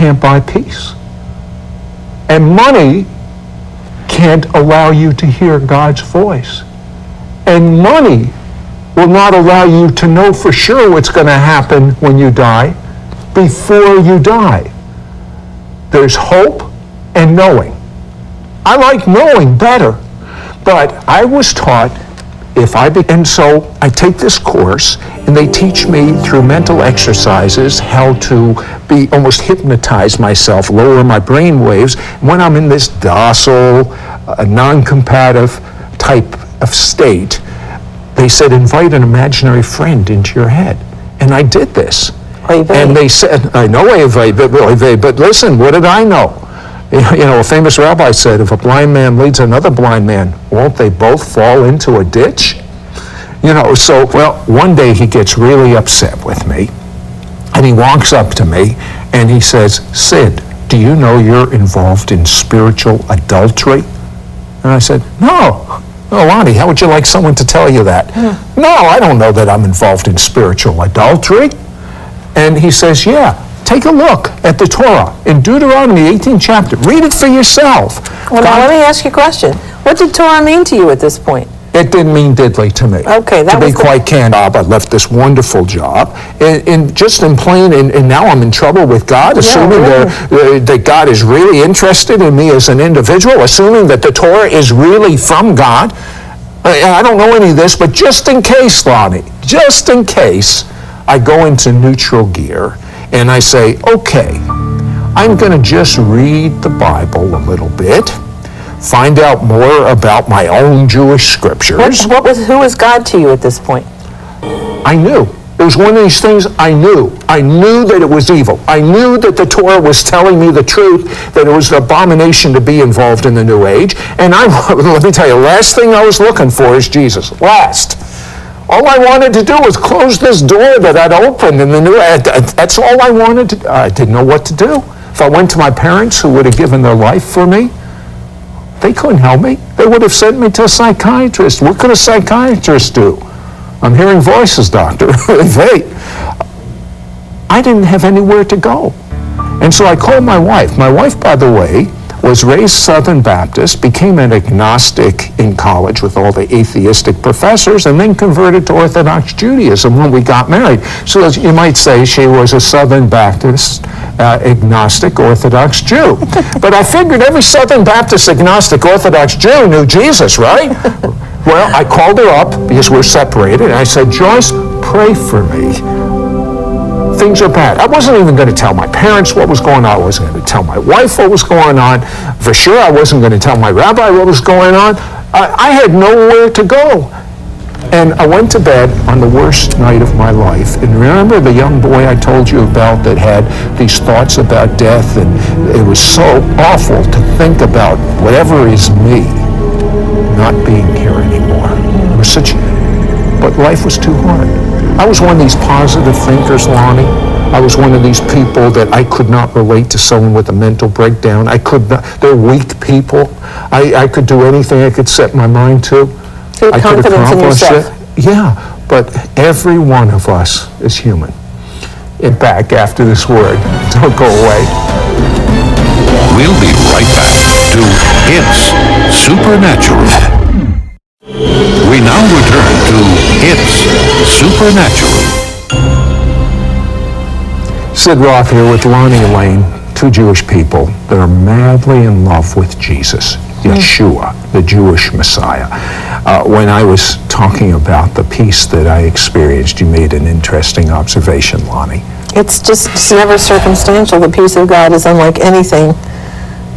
can't buy peace. And money can't allow you to hear God's voice. And money will not allow you to know for sure what's going to happen when you die before you die. There's hope and knowing. I like knowing better, but I was taught and so I take this course, and they teach me through mental exercises how to almost hypnotize myself, lower my brain waves. When I'm in this docile, non-combative type of state, they said, invite an imaginary friend into your head. And I did this. And they said, I know but listen, what did I know? You know, a famous rabbi said, if a blind man leads another blind man, won't they both fall into a ditch? You know, so, well, one day he gets really upset with me, and he walks up to me, and he says, Sid, do you know you're involved in spiritual adultery? And I said, no. Oh, Lonnie, how would you like someone to tell you that? No, I don't know that I'm involved in spiritual adultery. And he says, yeah. Take a look at the Torah in Deuteronomy 18th chapter. Read it for yourself. Well, now let me ask you a question. What did Torah mean to you at this point? It didn't mean diddly to me. Okay, that to be quite candid, I left this wonderful job, and now I'm in trouble with God, assuming that God is really interested in me as an individual, assuming that the Torah is really from God. I don't know any of this, but just in case, Lonnie, just in case, I go into neutral gear. And I say, okay, I'm going to just read the Bible a little bit, find out more about my own Jewish scriptures. Who was God to you at this point? I knew. It was one of these things I knew. I knew that it was evil. I knew that the Torah was telling me the truth, that it was an abomination to be involved in the New Age. And let me tell you, last thing I was looking for is Jesus. Last. All I wanted to do was close this door that I'd opened in the new. That's all I wanted to do. I didn't know what to do. If I went to my parents, who would have given their life for me, they couldn't help me. They would have sent me to a psychiatrist. What could a psychiatrist do? I'm hearing voices, doctor. Wait. I didn't have anywhere to go. And so I called my wife. My wife, by the way, was raised Southern Baptist, became an agnostic in college with all the atheistic professors, and then converted to Orthodox Judaism when we got married. So as you might say, she was a Southern Baptist, agnostic, Orthodox Jew. But I figured every Southern Baptist, agnostic, Orthodox Jew knew Jesus, right? Well, I called her up because we're separated, and I said, Joyce, pray for me. Things are bad. I wasn't even going to tell my parents what was going on. I wasn't going to tell my wife what was going on. For sure, I wasn't going to tell my rabbi what was going on. I had nowhere to go. And I went to bed on the worst night of my life. And remember the young boy I told you about that had these thoughts about death? And it was so awful to think about whatever is me not being here anymore. It was but life was too hard. I was one of these positive thinkers, Lonnie. I was one of these people that I could not relate to someone with a mental breakdown. I could not. They're weak people. I could do anything I could set my mind to. So I could accomplish it. Yeah, but every one of us is human. Back after this word. Don't go away. We'll be right back to It's Supernatural. We now return to It's Supernatural. Sid Roth here with Lonnie and Lane, two Jewish people that are madly in love with Jesus, Yeshua, the Jewish Messiah. When I was talking about the peace that I experienced, you made an interesting observation, Lonnie. It's never circumstantial. The peace of God is unlike anything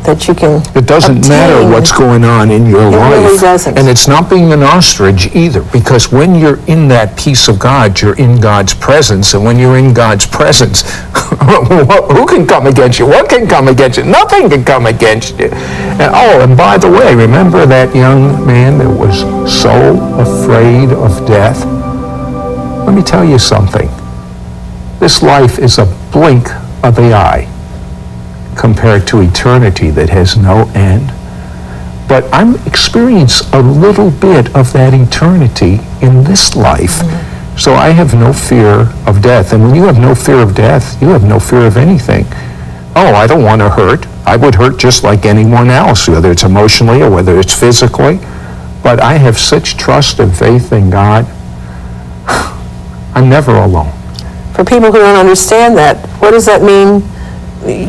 that you can It doesn't obtain. matter what's going on in your life. It really doesn't. And it's not being an ostrich either, because when you're in that peace of God, you're in God's presence. And when you're in God's presence, who can come against you? What can come against you? Nothing can come against you. And by the way, remember that young man that was so afraid of death? Let me tell you something. This life is a blink of the eye compared to eternity that has no end. But I'm experiencing a little bit of that eternity in this life. So I have no fear of death. And when you have no fear of death, you have no fear of anything. Oh, I don't want to hurt. I would hurt just like anyone else, whether it's emotionally or whether it's physically. But I have such trust and faith in God. I'm never alone. For people who don't understand that, what does that mean?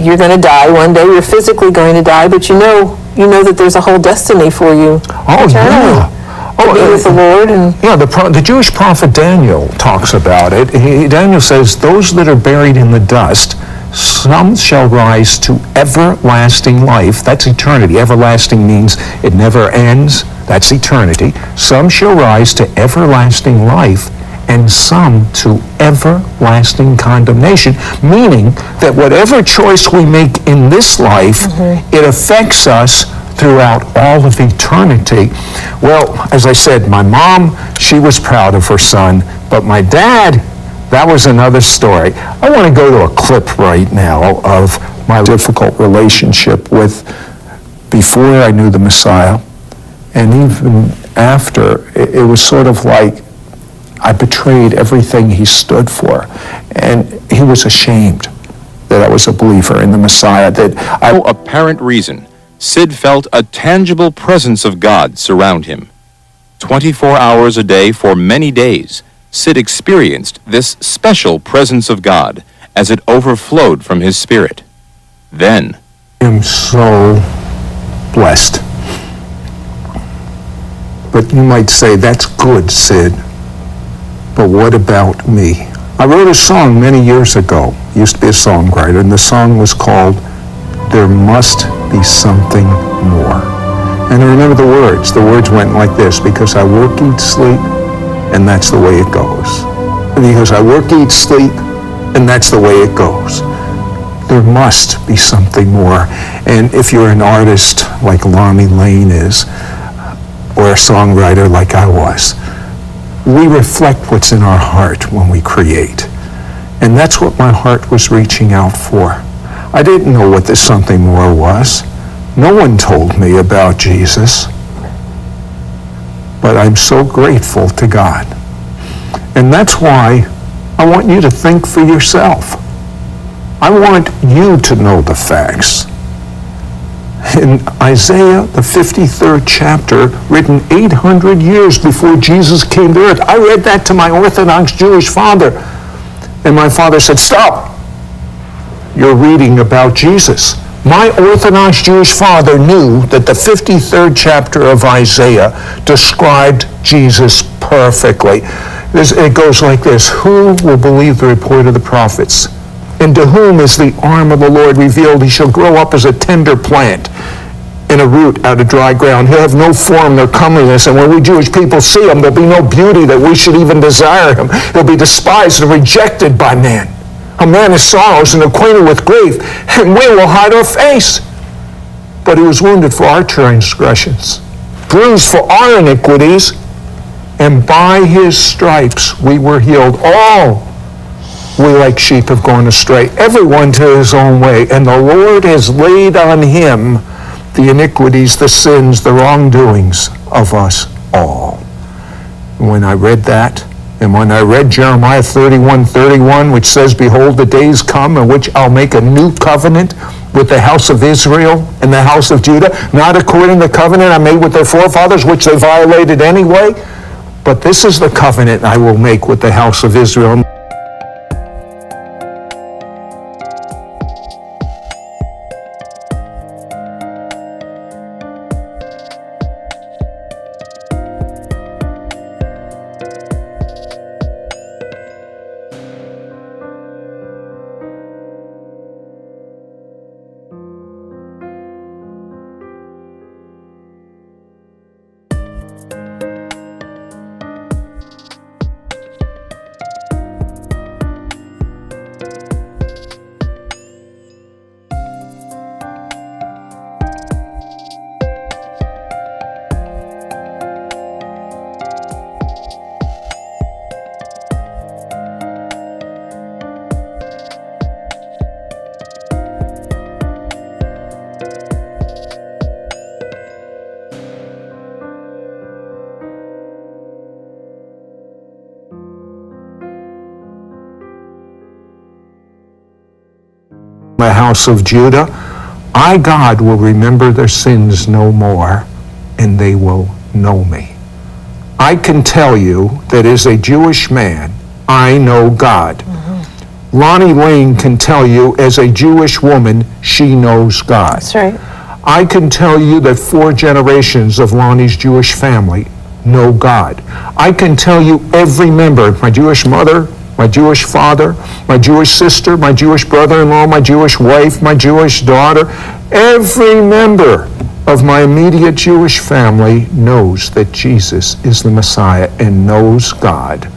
You're going to die one day. You're physically going to die, but you know that there's a whole destiny for you eternally. Yeah. To be with the Lord. And yeah, the Jewish prophet Daniel talks about it. Daniel says, those that are buried in the dust, some shall rise to everlasting life. That's eternity. Everlasting means it never ends. That's eternity. Some shall rise to everlasting life, and some to everlasting condemnation, meaning that whatever choice we make in this life, it affects us throughout all of eternity. Well, as I said, my mom, she was proud of her son, but my dad, that was another story. I want to go to a clip right now of my difficult relationship with, before I knew the Messiah, and even after. It was sort of like I betrayed everything he stood for, and he was ashamed that I was a believer in the Messiah. No apparent reason, Sid felt a tangible presence of God surround him. 24 hours a day for many days, Sid experienced this special presence of God as it overflowed from his spirit. Then, I am so blessed. But you might say, that's good, Sid. But what about me? I wrote a song many years ago. I used to be a songwriter, and the song was called There Must Be Something More. And I remember the words. The words went like this: because I work, eat, sleep, and that's the way it goes. Because I work, eat, sleep, and that's the way it goes. There must be something more. And if you're an artist like Lonnie Lane is, or a songwriter like I was, we reflect what's in our heart when we create. And that's what my heart was reaching out for. I didn't know what this something more was. No one told me about Jesus. But I'm so grateful to God. And that's why I want you to think for yourself. I want you to know the facts. In Isaiah, the 53rd chapter, written 800 years before Jesus came to earth, I read that to my Orthodox Jewish father. And my father said, stop. You're reading about Jesus. My Orthodox Jewish father knew that the 53rd chapter of Isaiah described Jesus perfectly. It goes like this: who will believe the report of the prophets? And to whom is the arm of the Lord revealed? He shall grow up as a tender plant and a root out of dry ground. He'll have no form nor comeliness, and when we Jewish people see him, there'll be no beauty that we should even desire him. He'll be despised and rejected by man. A man of sorrows and acquainted with grief, and we will hide our face. But he was wounded for our transgressions, bruised for our iniquities, and by his stripes we were healed. All we like sheep have gone astray, everyone to his own way, and the Lord has laid on him the iniquities, the sins, the wrongdoings of us all. And when I read that, and when I read Jeremiah 31:31, which says, behold, the days come in which I'll make a new covenant with the house of Israel and the house of Judah, not according to the covenant I made with their forefathers, which they violated anyway, but this is the covenant I will make with the house of Israel. house of Judah, I, God, will remember their sins no more, and they will know me. I can tell you that as a Jewish man, I know God. Lonnie Lane can tell you as a Jewish woman, she knows God. That's right. I can tell you that 4 generations of Lonnie's Jewish family know God. I can tell you every member, my Jewish mother, my Jewish father, my Jewish sister, my Jewish brother-in-law, my Jewish wife, my Jewish daughter, every member of my immediate Jewish family knows that Jesus is the Messiah and knows God.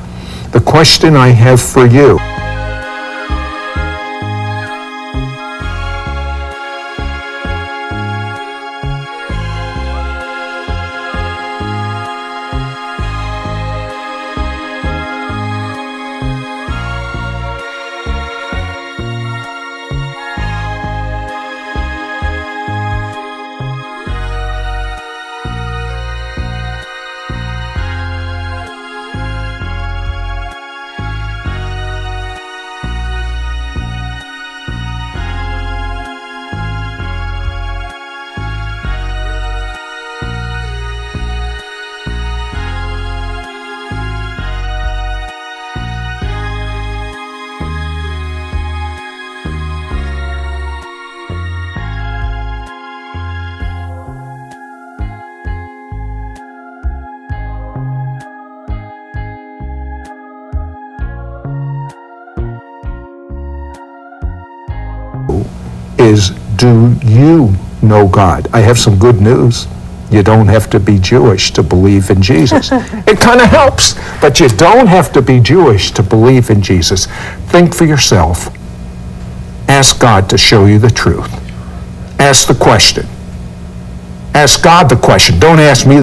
The question I have for you, is, do you know God? I have some good news. You don't have to be Jewish to believe in Jesus. It kind of helps, but you don't have to be Jewish to believe in Jesus. Think for yourself. Ask God to show you the truth. Ask the question. Ask God the question. Don't ask me